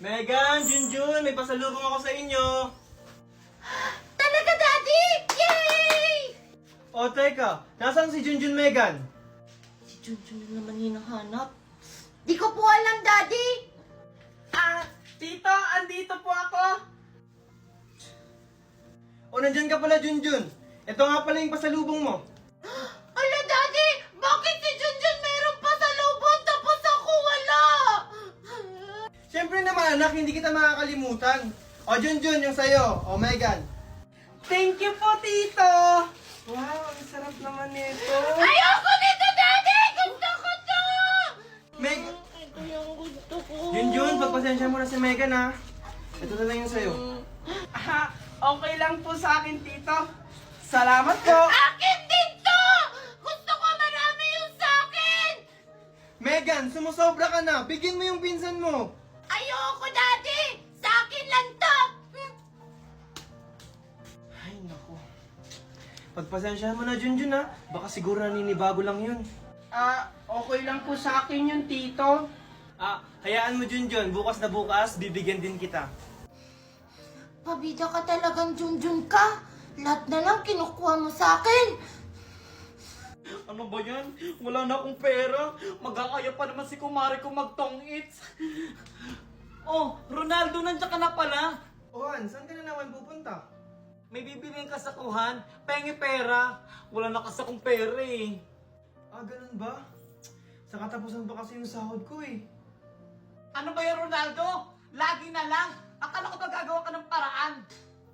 Megan, Junjun, may pasalubong ako sa inyo. Talaga, Daddy! Yay! O teka, nasaan si Junjun, Megan? Si Junjun na naman hinahanap. Di ko po alam, Daddy! Tito, andito po ako. O nandyan ka pala, Junjun. Ito nga pala yung pasalubong mo. Ala, Daddy! Bakit si Junjun meron pa sa lubon tapos ako wala? Siyempre naman, anak, hindi kita makakalimutan. O Junjun, yung sayo. O Megan. Thank you po, Tito. Wow, ang sarap naman nito. Ayoko nito, Daddy! Gusto ko to! Meg, Ito yung gusto ko. Junjun, pagpasensya mo na si Megan, ha. Ito na lang yung sayo. Okay lang po sa akin, Tito. Salamat po. Akin din to! Gusto ko marami yung sa akin! Megan, sumusobra ka na. Bigyan mo yung pinsan mo. Ayoko, Daddy! Sa akin lang to! Ay, naku. Pagpasensyahan mo na, Junjun, ha. Baka siguro naninibago lang yun. Okay lang po sa akin yung Tito. Hayaan mo, Junjun. Bukas na bukas, bibigyan din kita. Pabida ka talagang Junjun ka. Lahat na lang kinukuha mo sa akin. Ano ba yan? Wala na akong pera. Mag-aaya pa naman si kumare ko mag-tong-its. Oh, Ronaldo, nandiyan ka na pala. Ohan, saan ka na naman pupunta? May bibiliin ka sa kuhan. Pengi pera. Wala na kasi akong pera eh. Ganun ba? Sa katapusan pa kasi yung sahod ko eh. Ano ba yan, Ronaldo? Lagi na lang. Akala ko ba gagawa ka ng paraan?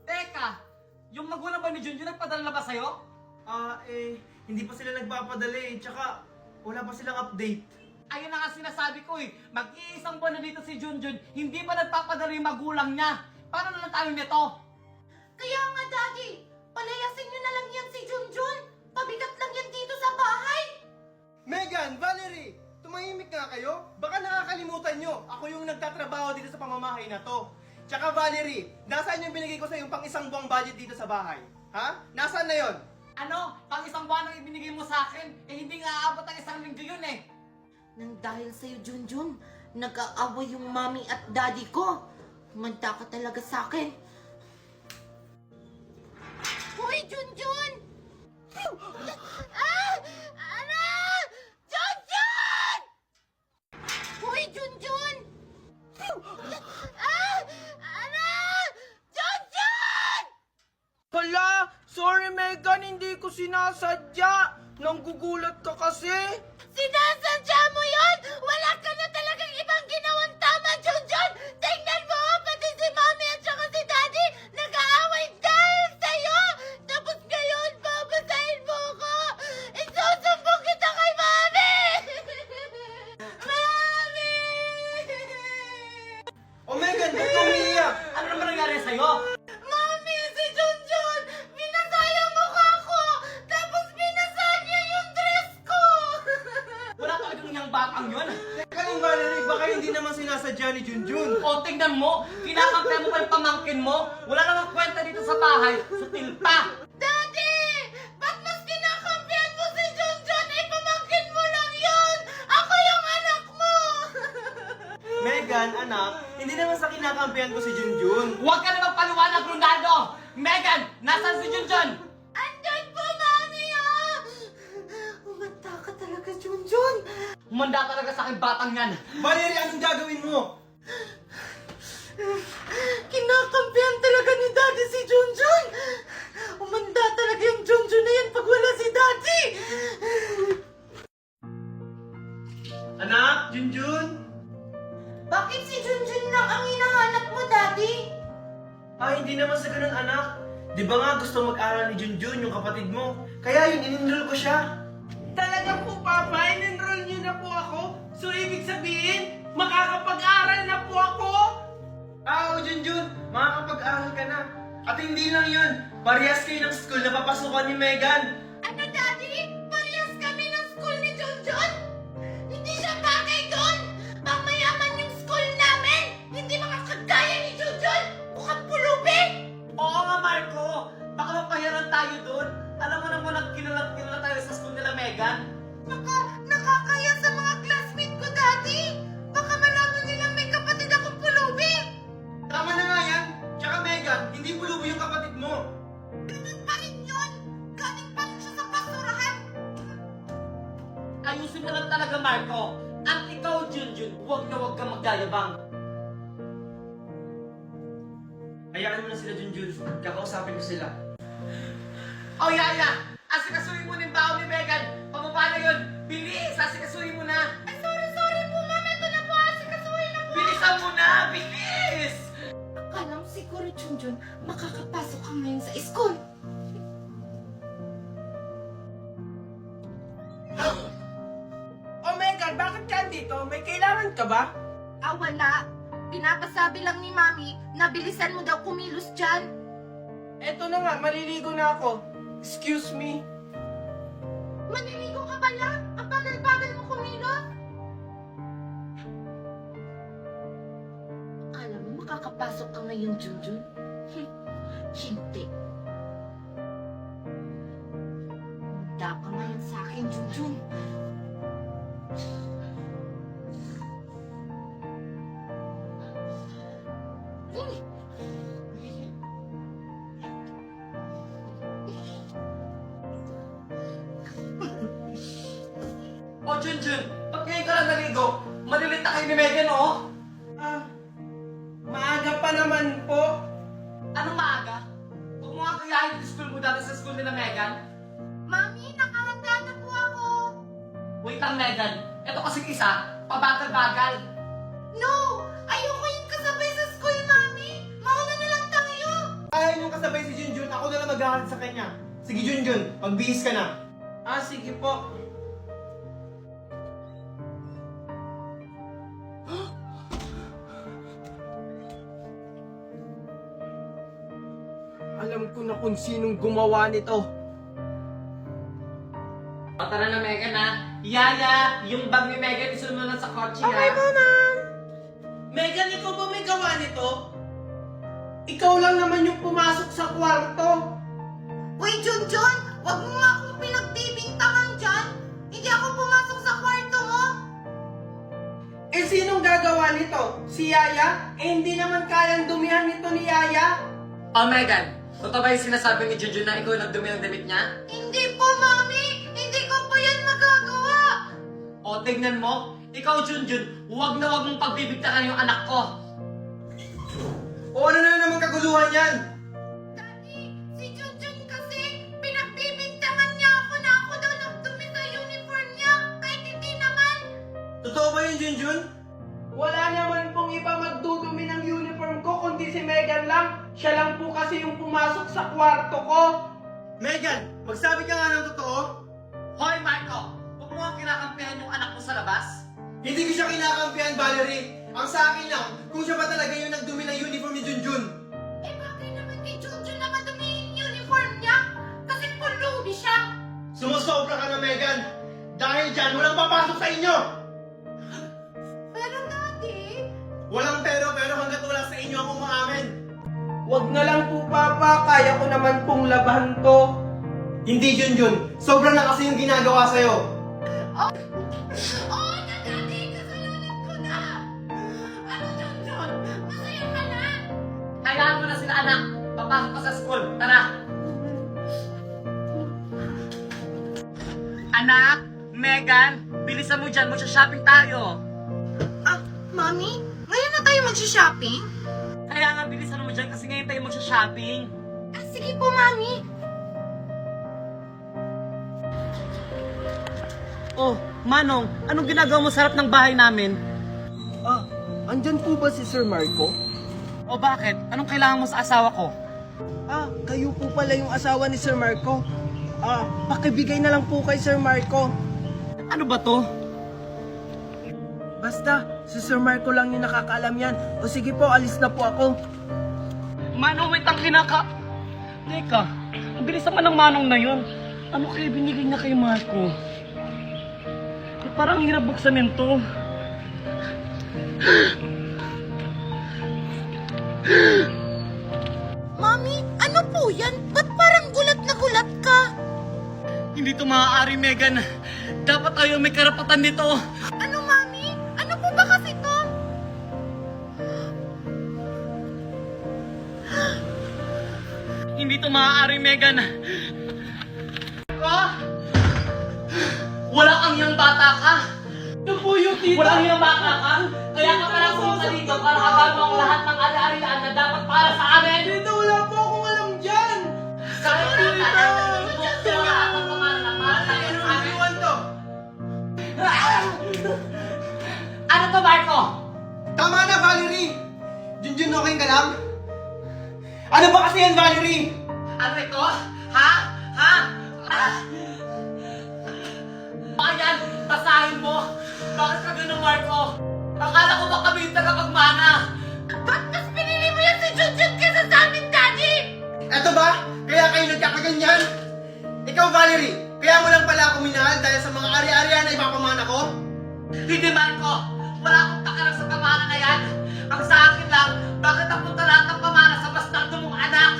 Teka, yung magulang ba ni Junjun nagpadala na ba sa'yo? Hindi pa sila nagpapadala eh. Tsaka, wala pa silang update. Ayun na nga sinasabi ko eh. Mag-iisang buwan na dito si Junjun, hindi pa nagpapadala yung magulang niya. Paano na lang tayo nito? Kaya nga, Daddy, palayasin niyo na lang yan si Junjun. Pabigat lang yan dito sa bahay. Megan, Valerie! Tumahimik nga kayo? Baka nakakalimutan nyo. Ako yung nagtatrabaho dito sa pamamahay na to. Tsaka Valerie, nasaan yung binigay ko sa yung pang isang buwang budget dito sa bahay? Ha? Nasaan na yon? Ano? Pang isang buwan ang ibinigay mo sa akin, hindi nga aabot ang isang linggo yun eh. Nang dahil sa'yo, Junjun, nag-aaway yung mami at daddy ko. Manda ka talaga sa akin. Hoy, Junjun! Ano? Junjun! Hoy, Junjun! Ano? Junjun! Hala! Sorry Megan, hindi ko sinasadya. Nanggugulat ka kasi. Sinasadya mo yun! Wala ka na talagang ibang ginawang tama, Junjun! Tingnan mo, pati si Mami at saka si Daddy nag-aaway dahil sa'yo! Tapos ngayon, babasahin mo ko! Isusumbong kita kay Mami! Mami! O Megan, ba't ka umiiyak? Ano naman nangyari sa'yo? Mami, si Junjun! Binasa yung mukha ko! Tapos binasa niya yung dress ko! Wala talagang yung batang yun. Teka lang Valerie, baka hindi naman sinasadya ni Junjun. O tingnan mo, kinakampihan mo pa yung pamangkin mo. Wala namang kwenta dito sa bahay. Sutil pa. Daddy! Ba't mas kinakampihan mo si Junjun? Eh, pamangkin mo lang yun! Ako yung anak mo! Megan, anak, hindi naman sa kinakampihan ko si Junjun. Huwag ka na magpaliwanag, Ronaldo. Megan, nasaan si Junjun? Andyan po, Mami, ah! Umanta ka talaga, Junjun! Humanda talaga sa akin batang yan. Valerie, anong gagawin mo? Kinakampihan talaga ni Daddy si Junjun! Umanda talaga yung Junjun na yan pag wala si Daddy! Anak, Junjun? Bakit si Junjun lang ang hinahanap mo, Daddy? Hindi naman sa ganun, anak. Di ba nga gusto mag-aral ni Junjun, yung kapatid mo? Kaya yun, in-enroll ko siya. Talaga po, Papa, in-enroll niyo na po ako. So, ibig sabihin, makakapag-aral na po ako? Oo, Junjun, makakapag-aral ka na. At hindi lang yun, parehas kayo ng school na papasukan ni Megan. Ano, Daddy? Parehas kami ng school ni Junjun? Hindi siya bagay doon! Pamayaman yung school namin! Hindi mga kagaya ni Junjun! Mukhang pulubi! Oo nga, Marco. Baka mapahiran tayo doon. Alam mo naman, kilala tayo sa school nila, Megan. Nakakaya sa mga classmate ko, Daddy! Baka malaman nilang may kapatid akong pulubi! simulan talaga, Marco. At ikaw, Junjun, huwag na huwag kang magyayabang. Hayaan mo na sila, Junjun. Kakausapin ko sila. Oh, Yaya! Asikasuhin mo na yung baon ni Megan! Pababa na yun! Bilis! Asikasuhin mo na! Ay, sorry po, ma'am. Ito na po. Asikasuhin na po. Bilisan mo na! Bilis! Akala mo siguro, Junjun, makakapasok ka ngayon sa school. Oh, Megan, bakit ka dito? May kailangan ka ba? Ah, wala. Pinapasabi lang ni Mami na bilisan mo daw kumilos dyan. Eto na nga, maliligo na ako. Excuse me. Maniligo ka pala? Ang bagal-bagal mo kumilos. Alam mo, makakapasok ka ngayon, Junjun. Hindi. Handa ka ngayon sa akin, Junjun. Oh, Junjun! Ba't ngayon ka lang naligo? Malilit na kayo ni Megan, oh! Maaga pa naman po. Anong maaga? Huwag mo nga kayahin yung school mo dati sa school nila Megan. Mami, nakahanda na po ako. Wait lang, Megan. Ito kasing isa, pabagal-bagal. No! Ayoko yung kasabay sa school, Mami. Mauna na lang tayo. Ayaw niyong kasabay si Junjun, ako na lang maghahalad sa kanya. Sige, Junjun, magbihis ka na. Sige po. Alam ko na kung sinong gumawa nito. O, tara na, Megan, ha? Yaya, yung bag ni Megan, isunod mo lang sa kotse, ha? ma'am. Megan, ikaw ba may gawa nito? Ikaw lang naman yung pumasok sa kwarto. Uy, Junjun! Huwag mo nga akong pinagbibintangan dyan. Hindi ako pumasok sa kwarto mo. Eh, sinong gagawa nito? Si Yaya? Eh, hindi naman kayang dumihan nito ni Yaya. Oh, Megan, totoo ba yung sinasabi ni Junjun na ikaw nagdumi ng damit niya? Hindi po, Mami. Hindi ko po yan magagawa. O, tignan mo, ikaw, Junjun, huwag na huwag mong pagbibigtakan yung anak ko. O ano na naman kaguluhan yan? Daddy, si Junjun kasi pinagbibintangan niya ako na ako daw nagdumi sa uniform niya. Kahit hindi naman. Totoo ba yun, Junjun? Wala naman pong iba magdudumi ng uniform ko kundi si Megan lang. Siya lang po kasi yung pumasok sa kwarto ko. Megan, magsabi ka nga ng totoo. Hoy, Marco, huwag mo nga kinakampihan yung anak mo sa labas. Hindi ko siya kinakampihan, Valerie. Ang sa akin lang, kung siya ba talaga yung nagdumi ng uniform ni Junjun. Eh, bakit naman kay Junjun na madumi yung uniform niya? Kasi pulubi siya. Sumusobra ka na, Megan. Dahil dyan, walang papasok sa inyo. Pero, Daddy, Walang pero hanggat wala sa inyo ang umaamin. Wag na lang po, Papa. Kaya ko naman pong labahan to. Hindi, Junjun. Sobra na kasi yung ginagawa sa'yo. Oo na, Daddy! Kasalanan ko na! Ano, Junjun? Masaya ka na? Kailangan mo na sila, anak. Papasok ka sa school. Tara. Anak, Megan, bilisan mo dyan. Magsha-shopping tayo. Ah, Mami? Ngayon na tayo mag-shopping? Kaya nga, bilisan mo dyan kasi ngayon tayo magsha-shopping. Ah, sige po, Mami. Oh, Manong, anong ginagawa mo sa harap ng bahay namin? Andyan po ba si Sir Marco? O bakit? Anong kailangan mo sa asawa ko? Kayo po pala yung asawa ni Sir Marco. Pakibigay na lang po kay Sir Marco. Ano ba to? Basta, si Sir Marco lang yung nakakaalam yan. O sige po, alis na po ako. Manong, wait ang kinaka... Teka, ang bilis naman ng Manong na yun. Ano kaya binigay niya kay Marco? Parang hirap buksanin to. Mami, ano po yan? Ba't parang gulat na gulat ka? Hindi to maaari, Megan. Dapat tayo may karapatan nito. Ano, Mami? Ano po ba kasi to? Hindi to maaari, Megan. Wala kang iyang bata ka! Ito po yung tita. Wala kang iyang bata ka! Kaya ka pala pumunta dito para agad ang lahat ng ari-arian na dapat para sa amin! Tita, wala po akong alam dyan. Kahit tita, bukti wala akong pamana na para sa Ano amin! iwan to? Ano to, Marco? Tama na, Valerie! Junjun, okay ka lang? Ano ba kasi yan, Valerie? Ano ito? Ha? Ha? Ayan, basahin mo! Bakit ka ganun, Marco? Akala ko ba kami yung tagapagmana? Ba't mas pinili mo yan si Junjun kaysa sa amin, Daddy? Eto ba? Kaya kayo nagkakaganyan? Ikaw, Valerie, kaya mo lang pala ako minahal dahil sa mga ari-arian na ipapamana ko? Hindi, Marco! Wala akong takalang sa pamana na yan! Ang sa akin lang, bakit napunta lahat ng pamana sa bastardo mong anak?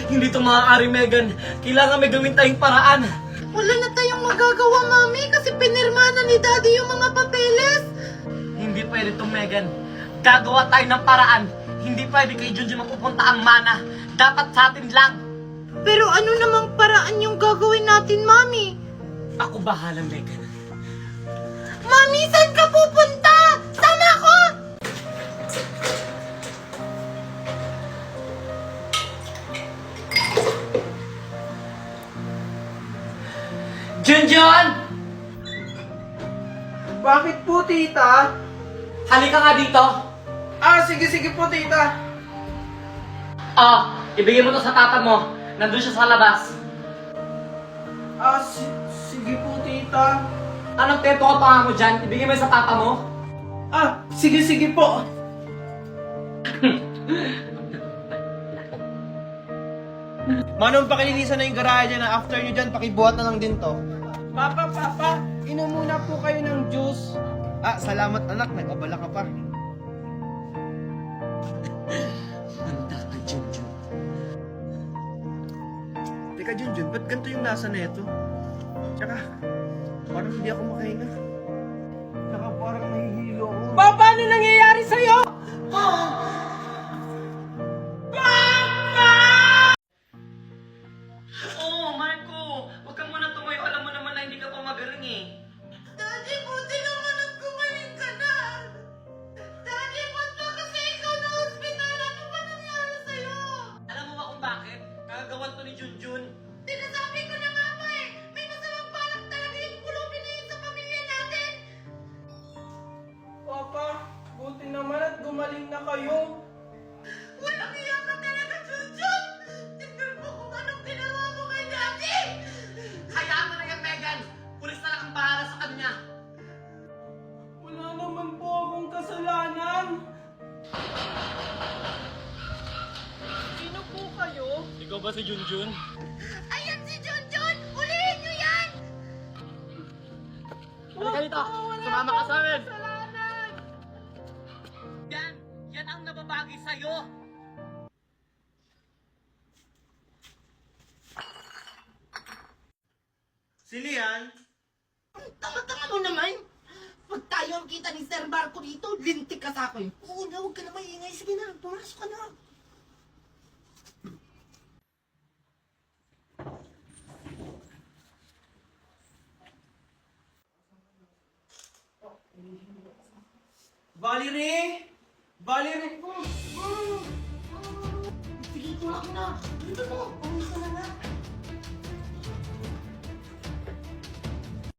Hindi ito maaari, Megan. Kailangan may gawin tayong paraan. Wala na tayong magagawa, Mami, kasi pinirma na ni Daddy yung mga papeles. Hindi pwede ito, Megan. Gagawa tayo ng paraan. Hindi pwede kay Junjun mapupunta ang mana. Dapat sa atin lang. Pero ano namang paraan yung gagawin natin, Mami? Ako bahala, Megan. Mami, saan ka pupunta? Sama ako! Junjun! Bakit po, tita? Halika nga dito. Sige po, tita. Ibigay mo to sa tata mo. Nandun siya sa labas. Sige po, tita. Anong tempo ka pa mo dyan? Ibigay mo sa tata mo. Sige po. Manong, pakilinisan na yung garahe dyan na after nyo dyan, pakibuhat na lang din to. Papa, inom muna po kayo ng juice. Salamat anak, nag-abala ka pa. Handa ka, Junjun. Teka, Junjun, ba't ganito yung lasa na ito? Tsaka, parang hindi ako makahinga. Tsaka parang nahihilo ako. Papa, ano nangyayari sa'yo? Oh, Marco! Huwag ka muna tumayo. Alam mo naman na hindi ka pa magaling eh. Daddy, buti naman at gumaling ka na. Daddy, ba't ba kasi ikaw na hospital? Ano ba nangyari sa'yo? Alam mo ba kung bakit? Kagagawan to ni Junjun. Sinasabi ko na nga ba eh, may masamang balak talaga yung pulubi na yun sa pamilya natin. Papa, buti naman at gumaling na kayo. Walang iya ka talaga, Junjun! Tignan mo kung anong ginawa mo kay Daddy! Hayaan mo na yan, Megan! Pulis na lang ang bahala sa kanya. Wala naman po akong kasalanan. Sino po kayo? Ikaw ba si Junjun? Ayan si Junjun! Ulihin niyo yan! Halika dito! Sumama ka sa amin! Yan ang nababagi sa'yo! Si Lian? Tama-tama mo naman! Pag tayo ang kita ni Sir Marco dito, lintik ka sa akin. Oo na, huwag ka na maingay. Sige na, pumasok ka na. Valerie! Valerie! Sige, tulak na. Dito mo.